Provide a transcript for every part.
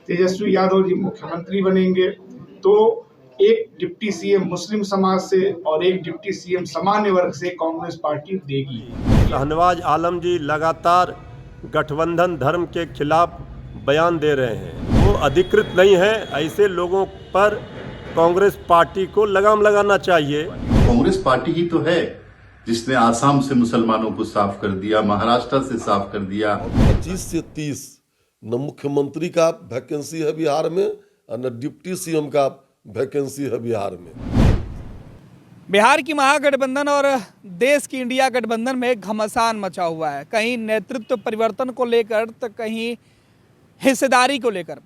तेजस्वी यादव जी मुख्यमंत्री बनेंगे तो एक डिप्टी सीएम मुस्लिम समाज से और एक डिप्टी सीएम सामान्य वर्ग से कांग्रेस पार्टी देगी। शाहनवाज आलम जी लगातार गठबंधन धर्म के खिलाफ बयान दे रहे हैं। वो अधिकृत नहीं है, ऐसे लोगों पर कांग्रेस पार्टी को लगाम लगाना चाहिए। कांग्रेस पार्टी ही तो है जिसने आसाम से मुसलमानों को साफ कर दिया, महाराष्ट्र से साफ कर दिया। 25 से 30 न मुख्यमंत्री का वैकेंसी है बिहार में और न डिप्टी सीएम का वैकेंसी है बिहार में। बिहार की महागठबंधन और देश की इंडिया गठबंधन में घमासान मचा हुआ है, कहीं नेतृत्व परिवर्तन को लेकर तो कहीं हिस्सेदारी को लेकर।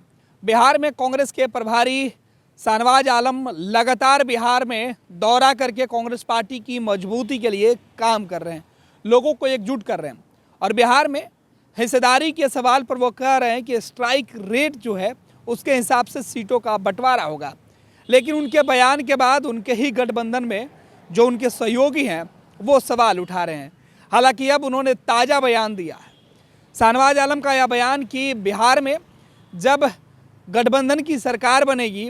बिहार में कांग्रेस के प्रभारी शाहनवाज आलम लगातार बिहार में दौरा करके कांग्रेस पार्टी की मजबूती के लिए काम कर रहे हैं, लोगों को एकजुट कर रहे हैं। और बिहार में हिस्सेदारी के सवाल पर वो कह रहे हैं कि स्ट्राइक रेट जो है उसके हिसाब से सीटों का बंटवारा होगा। लेकिन उनके बयान के बाद उनके ही गठबंधन में जो उनके सहयोगी हैं वो सवाल उठा रहे हैं। हालांकि अब उन्होंने ताज़ा बयान दिया है। शाहनवाज आलम का यह बयान कि बिहार में जब गठबंधन की सरकार बनेगी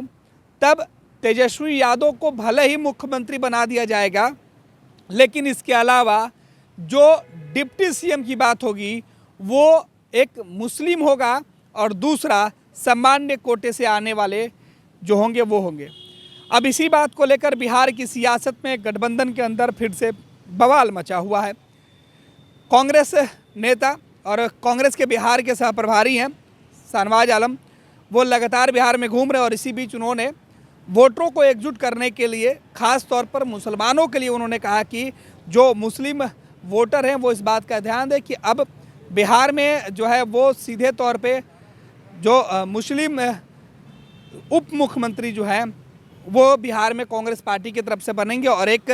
तब तेजस्वी यादव को भले ही मुख्यमंत्री बना दिया जाएगा, लेकिन इसके अलावा जो डिप्टी सीएम की बात होगी वो एक मुस्लिम होगा और दूसरा सामान्य कोटे से आने वाले जो होंगे वो होंगे। अब इसी बात को लेकर बिहार की सियासत में गठबंधन के अंदर फिर से बवाल मचा हुआ है। कांग्रेस नेता और कांग्रेस के बिहार के सह प्रभारी हैं शाहनवाज आलम, वो लगातार बिहार में घूम रहे हैं और इसी बीच उन्होंने वोटरों को एकजुट करने के लिए ख़ास तौर पर मुसलमानों के लिए उन्होंने कहा कि जो मुस्लिम वोटर हैं वो इस बात का ध्यान दें कि अब बिहार में जो है वो सीधे तौर पे जो मुस्लिम उप मुख्यमंत्री जो हैं वो बिहार में कांग्रेस पार्टी की तरफ से बनेंगे और एक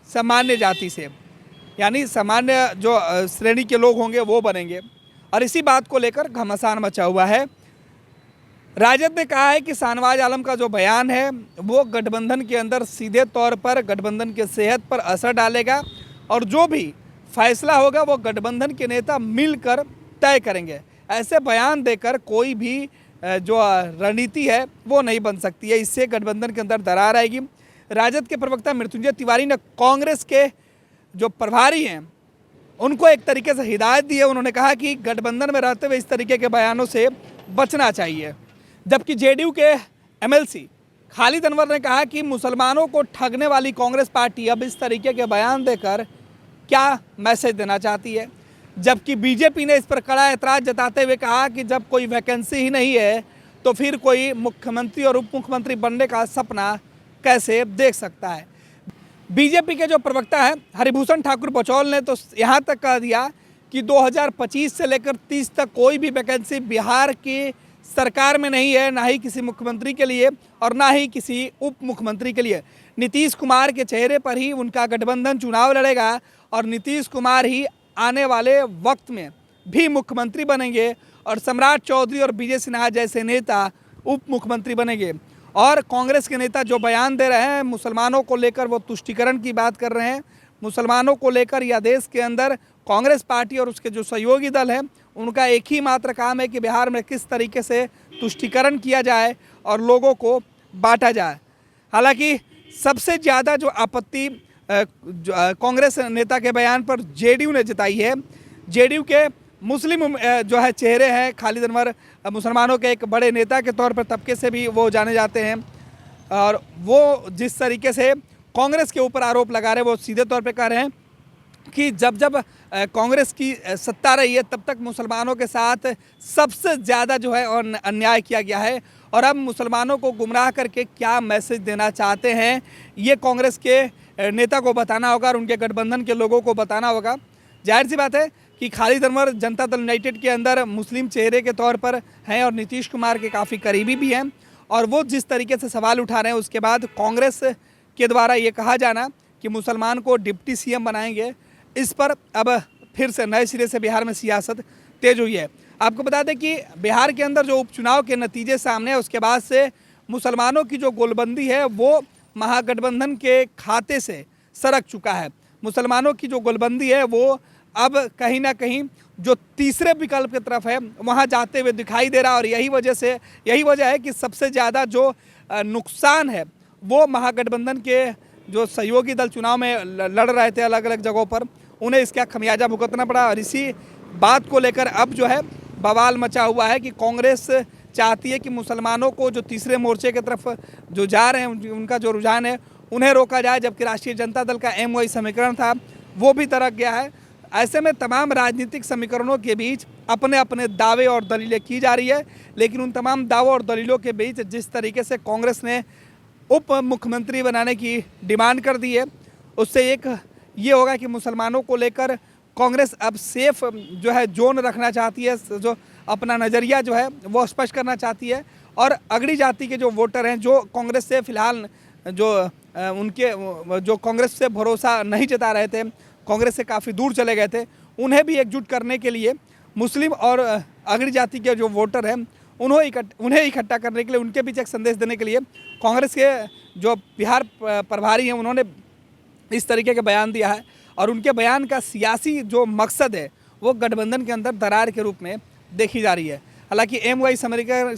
सामान्य जाति से, यानी सामान्य जो श्रेणी के लोग होंगे वो बनेंगे। और इसी बात को लेकर घमासान मचा हुआ है। राजद ने कहा है कि शाहनवाज आलम का जो बयान है वो गठबंधन के अंदर सीधे तौर पर गठबंधन के सेहत पर असर डालेगा और जो भी फैसला होगा वो गठबंधन के नेता मिलकर तय करेंगे। ऐसे बयान देकर कोई भी जो रणनीति है वो नहीं बन सकती है, इससे गठबंधन के अंदर दरार आएगी। राजद के प्रवक्ता मृत्युंजय तिवारी ने कांग्रेस के जो प्रभारी हैं उनको एक तरीके से हिदायत दी है। उन्होंने कहा कि गठबंधन में रहते हुए इस तरीके के बयानों से बचना चाहिए। जबकि जेडीयू के एमएलसी खालिद अनवर ने कहा कि मुसलमानों को ठगने वाली कांग्रेस पार्टी अब इस तरीके के बयान देकर क्या मैसेज देना चाहती है। जबकि बीजेपी ने इस पर कड़ा एतराज़ जताते हुए कहा कि जब कोई वैकेंसी ही नहीं है तो फिर कोई मुख्यमंत्री और उप मुख्यमंत्री बनने का सपना कैसे देख सकता है। बीजेपी के जो प्रवक्ता हैं हरिभूषण ठाकुर बचौल ने तो यहाँ तक कह दिया कि 2025 से लेकर 30 तक कोई भी वैकेंसी बिहार की सरकार में नहीं है, ना ही किसी मुख्यमंत्री के लिए और ना ही किसी उप मुख्यमंत्री के लिए। नीतीश कुमार के चेहरे पर ही उनका गठबंधन चुनाव लड़ेगा और नीतीश कुमार ही आने वाले वक्त में भी मुख्यमंत्री बनेंगे और सम्राट चौधरी और विजय सिन्हा जैसे नेता उप मुख्यमंत्री बनेंगे। और कांग्रेस के नेता जो बयान दे रहे हैं मुसलमानों को लेकर, वो तुष्टीकरण की बात कर रहे हैं। मुसलमानों को लेकर या देश के अंदर कांग्रेस पार्टी और उसके जो सहयोगी दल हैं उनका एक ही मात्र काम है कि बिहार में किस तरीके से तुष्टीकरण किया जाए और लोगों को बांटा जाए। हालांकि सबसे ज़्यादा जो आपत्ति कांग्रेस नेता के बयान पर जेडीयू ने जताई है। जेडीयू के मुस्लिम जो है चेहरे हैं खालिद अनवर, मुसलमानों के एक बड़े नेता के तौर पर तबके से भी वो जाने जाते हैं और वो जिस तरीके से कांग्रेस के ऊपर आरोप लगा रहे हैं वो सीधे तौर पे कह रहे हैं कि जब जब कांग्रेस की सत्ता रही है तब तक मुसलमानों के साथ सबसे ज़्यादा जो है और अन्याय किया गया है और अब मुसलमानों को गुमराह करके क्या मैसेज देना चाहते हैं ये कांग्रेस के नेता को बताना होगा और उनके गठबंधन के लोगों को बताना होगा। जाहिर सी बात है कि खालिद अनवर जनता दल यूनाइटेड के अंदर मुस्लिम चेहरे के तौर पर हैं और नीतीश कुमार के काफ़ी करीबी भी हैं और वो जिस तरीके से सवाल उठा रहे हैं उसके बाद कांग्रेस के द्वारा ये कहा जाना कि मुसलमान को डिप्टी सीएम बनाएंगे, इस पर अब फिर से नए सिरे से बिहार में सियासत तेज हुई है। आपको बता दें कि बिहार के अंदर जो उपचुनाव के नतीजे सामने है उसके बाद से मुसलमानों की जो गोलबंदी है वो महागठबंधन के खाते से सरक चुका है। मुसलमानों की जो गोलबंदी है वो अब कहीं ना कहीं जो तीसरे विकल्प की तरफ है वहाँ जाते हुए दिखाई दे रहा है। और यही वजह है कि सबसे ज़्यादा जो नुकसान है वो महागठबंधन के जो सहयोगी दल चुनाव में लड़ रहे थे अलग अलग जगहों पर, उन्हें इसका खमियाजा भुगतना पड़ा। और इसी बात को लेकर अब जो है बवाल मचा हुआ है कि कांग्रेस चाहती है कि मुसलमानों को जो तीसरे मोर्चे की तरफ जो जा रहे हैं उनका जो रुझान है उन्हें रोका जाए, जबकि राष्ट्रीय जनता दल का MOI समीकरण था वो भी तरक गया है। ऐसे में तमाम राजनीतिक समीकरणों के बीच अपने अपने दावे और दलीलें की जा रही है, लेकिन उन तमाम दावों और दलीलों के बीच जिस तरीके से कांग्रेस ने उप मुख्यमंत्री बनाने की डिमांड कर दी है, उससे एक ये होगा कि मुसलमानों को लेकर कांग्रेस अब सेफ जो है जोन रखना चाहती है, जो अपना नज़रिया जो है वो स्पष्ट करना चाहती है। और अगड़ी जाति के जो वोटर हैं जो कांग्रेस से फिलहाल जो कांग्रेस से भरोसा नहीं जता रहे थे, कांग्रेस से काफ़ी दूर चले गए थे, उन्हें भी एकजुट करने के लिए मुस्लिम और अगड़ी जाति के जो वोटर हैं उन्हें इकट्ठा करने के लिए, उनके बीच एक संदेश देने के लिए कांग्रेस के जो बिहार प्रभारी हैं उन्होंने इस तरीके का बयान दिया है। और उनके बयान का सियासी जो मकसद है वो गठबंधन के अंदर दरार के रूप में देखी जा रही है। हालांकि MOI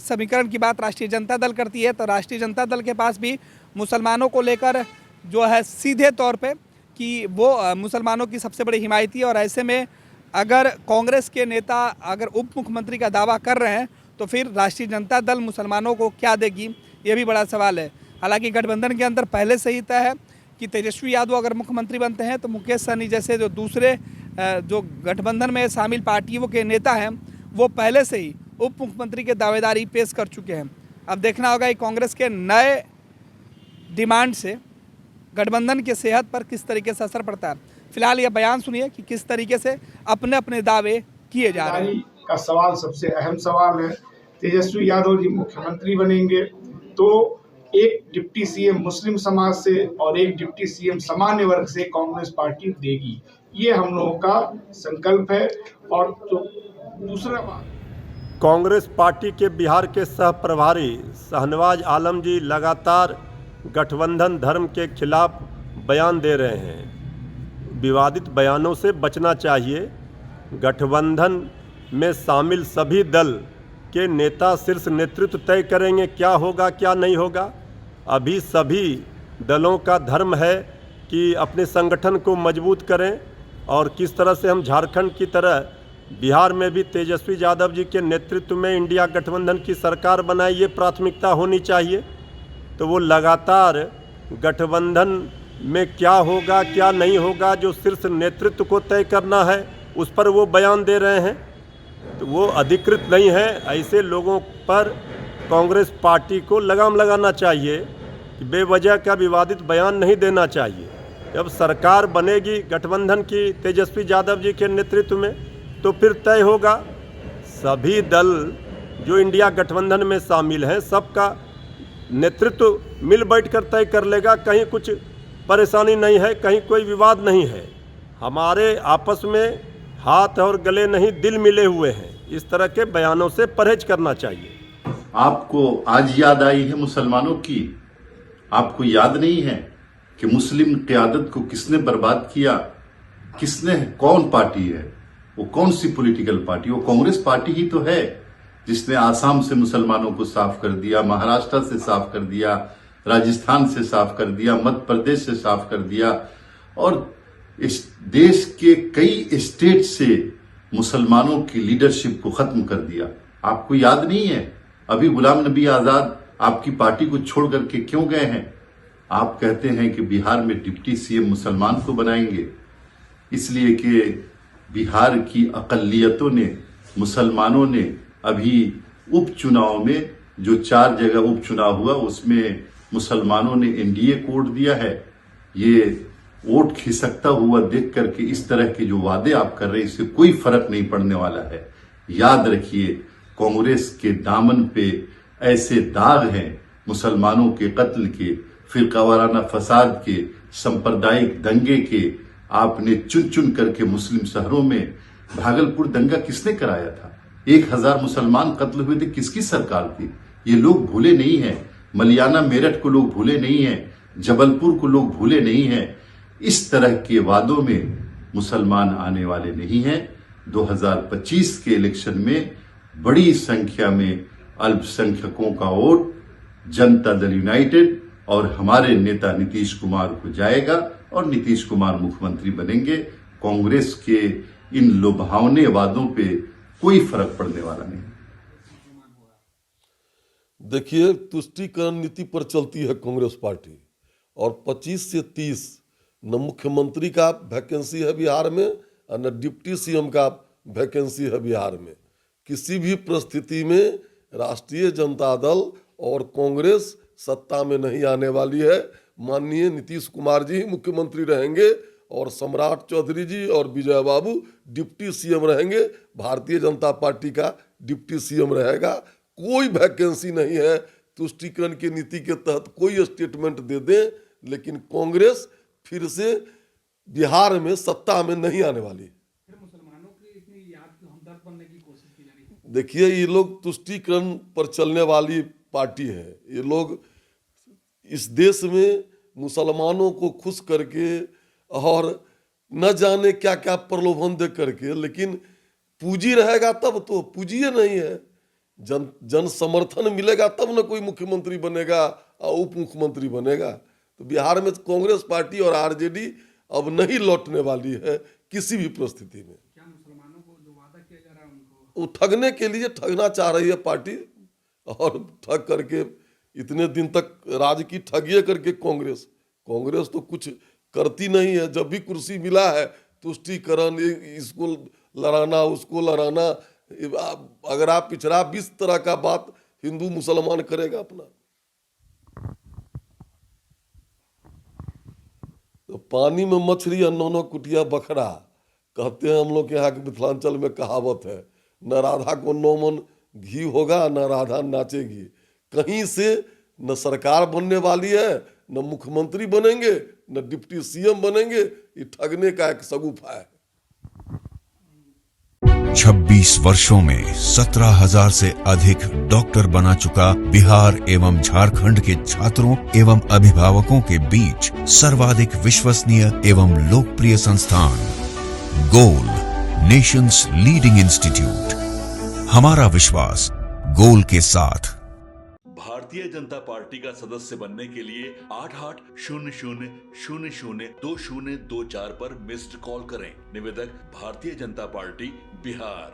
समीकरण की बात राष्ट्रीय जनता दल करती है, तो राष्ट्रीय जनता दल के पास भी मुसलमानों को लेकर जो है सीधे तौर पे कि वो मुसलमानों की सबसे बड़ी हिमायती है। और ऐसे में अगर कांग्रेस के नेता अगर उप मुख्यमंत्री का दावा कर रहे हैं तो फिर राष्ट्रीय जनता दल मुसलमानों को क्या देगी, ये भी बड़ा सवाल है। हालांकि गठबंधन के अंदर पहले से ही तय है कि तेजस्वी यादव अगर मुख्यमंत्री बनते हैं तो मुकेश सहनी जैसे जो दूसरे जो गठबंधन में शामिल पार्टियों के नेता हैं वो पहले से ही उप मुख्यमंत्री के दावेदारी पेश कर चुके हैं। अब देखना होगा कि कांग्रेस के नए डिमांड से गठबंधन की सेहत पर किस तरीके से असर पड़ता है। फिलहाल यह बयान सुनिए कि किस तरीके से अपने अपने दावे किए जा रहे हैं। का सवाल सबसे अहम सवाल है। तेजस्वी यादव जी मुख्यमंत्री बनेंगे तो एक डिप्टी CM मुस्लिम समाज से और एक डिप्टी CM सामान्य वर्ग से कांग्रेस पार्टी देगी, ये हम लोगों का संकल्प है। और तो दूसरा बात, कांग्रेस पार्टी के बिहार के सह प्रभारी शाहनवाज आलम जी लगातार गठबंधन धर्म के खिलाफ बयान दे रहे हैं। विवादित बयानों से बचना चाहिए। गठबंधन में शामिल सभी दल के नेता शीर्ष नेतृत्व तय करेंगे क्या होगा क्या नहीं होगा। अभी सभी दलों का धर्म है कि अपने संगठन को मजबूत करें और किस तरह से हम झारखंड की तरह बिहार में भी तेजस्वी यादव जी के नेतृत्व में इंडिया गठबंधन की सरकार बनाए, ये प्राथमिकता होनी चाहिए। तो वो लगातार गठबंधन में क्या होगा क्या नहीं होगा जो शीर्ष नेतृत्व को तय करना है उस पर वो बयान दे रहे हैं, तो वो अधिकृत नहीं है। ऐसे लोगों पर कांग्रेस पार्टी को लगाम लगाना चाहिए कि बेवजह का विवादित बयान नहीं देना चाहिए। जब सरकार बनेगी गठबंधन की तेजस्वी यादव जी के नेतृत्व में तो फिर तय होगा। सभी दल जो इंडिया गठबंधन में शामिल हैं सबका नेतृत्व मिल बैठकर तय कर लेगा। कहीं कुछ परेशानी नहीं है, कहीं कोई विवाद नहीं है। हमारे आपस में हाथ और गले नहीं दिल मिले हुए हैं। इस तरह के बयानों से परहेज करना चाहिए। आपको आज याद आई है मुसलमानों की? आपको याद नहीं है कि मुस्लिम क़यादत को किसने बर्बाद किया? किसने? कौन पार्टी है वो? कौन सी पॉलिटिकल पार्टी? वो कांग्रेस पार्टी ही तो है जिसने आसाम से मुसलमानों को साफ कर दिया, महाराष्ट्र से साफ कर दिया, राजस्थान से साफ कर दिया, मध्य प्रदेश से साफ कर दिया और इस देश के कई स्टेट से मुसलमानों की लीडरशिप को खत्म कर दिया। आपको याद नहीं है? अभी गुलाम नबी आजाद आपकी पार्टी को छोड़ करके क्यों गए हैं? आप कहते हैं कि बिहार में डिप्टी CM मुसलमान को बनाएंगे, इसलिए कि बिहार की अकलियतों ने, मुसलमानों ने अभी उपचुनाव में जो 4 जगह उपचुनाव हुआ उसमें मुसलमानों ने NDA को वोट दिया है। ये वोट खिसकता हुआ देख करके इस तरह के जो वादे आप कर रहे हैं इससे कोई फर्क नहीं पड़ने वाला है। याद रखिए, कांग्रेस के दामन पे ऐसे दाग हैं मुसलमानों के कत्ल के, फिरकावाराना फसाद के, सांप्रदायिक दंगे के। आपने चुन चुन करके मुस्लिम शहरों में, भागलपुर दंगा किसने कराया था? 1000 मुसलमान कत्ल हुए थे, किसकी सरकार थी? ये लोग भूले नहीं हैं। मलियाना मेरठ को लोग भूले नहीं हैं, जबलपुर को लोग भूले नहीं हैं। इस तरह के वादों में मुसलमान आने वाले नहीं हैं। 2025 के इलेक्शन में बड़ी संख्या में अल्पसंख्यकों का वोट जनता दल यूनाइटेड और हमारे नेता नीतीश कुमार को जाएगा और नीतीश कुमार मुख्यमंत्री बनेंगे। कांग्रेस के इन लुभावने वादों पे कोई फर्क पड़ने वाला नहीं। देखिए, तुष्टीकरण नीति पर चलती है कांग्रेस पार्टी और 25 से 30 न मुख्यमंत्री का वैकेंसी है बिहार में और न डिप्टी सीएम का वैकेंसी है बिहार में। किसी भी परिस्थिति में राष्ट्रीय जनता दल और कांग्रेस सत्ता में नहीं आने वाली है। माननीय नीतीश कुमार जी मुख्यमंत्री रहेंगे और सम्राट चौधरी जी और विजय बाबू डिप्टी सीएम रहेंगे। भारतीय जनता पार्टी का डिप्टी सीएम रहेगा। कोई वैकेंसी नहीं है। तुष्टीकरण की नीति के तहत कोई स्टेटमेंट दे दें, लेकिन कांग्रेस फिर से बिहार में सत्ता में नहीं आने वाली। मुसलमानों की इतनी याद हमदर्द बनने की कोशिश की जा रही है। देखिए, ये लोग तुष्टीकरण पर चलने वाली पार्टी है। ये लोग इस देश में मुसलमानों को खुश करके और न जाने क्या क्या प्रलोभन दे करके, लेकिन पूंजी रहेगा तब तो, पूंजी नहीं है। जन समर्थन मिलेगा तब न कोई मुख्यमंत्री बनेगा और उप मुख्यमंत्री बनेगा। तो बिहार में कांग्रेस पार्टी और आरजेडी अब नहीं लौटने वाली है किसी भी परिस्थिति में। क्या मुसलमानों को जो वादा किया जा रहा है उनको वो ठगने के लिए ठगना चाह रही है पार्टी, और ठग करके इतने दिन तक राज की ठगिए करके कांग्रेस तो कुछ करती नहीं है। जब भी कुर्सी मिला है तुष्टीकरण, इसको लड़ाना उसको लड़ाना। अगर आप पिछड़ा 20 तरह का बात हिंदू मुसलमान करेगा अपना। तो पानी में मछली और नौनो कुटिया बखरा, कहते हैं हम लोग के यहाँ के मिथिलांचल में कहावत है। न राधा को 9 मन घी होगा न राधा नाचेगी। कहीं से न सरकार बनने वाली है, न मुख्यमंत्री बनेंगे, न डिप्टी सीएम बनेंगे। ये ठगने का एक सगुफा है। 26 वर्षों में 17,000 से अधिक डॉक्टर बना चुका बिहार एवं झारखंड के छात्रों एवं अभिभावकों के बीच सर्वाधिक विश्वसनीय एवं लोकप्रिय संस्थान गोल, नेशंस लीडिंग इंस्टीट्यूट। हमारा विश्वास गोल के साथ। भारतीय जनता पार्टी का सदस्य बनने के लिए 8800002024 पर मिस्ड कॉल करें। निवेदक भारतीय जनता पार्टी बिहार।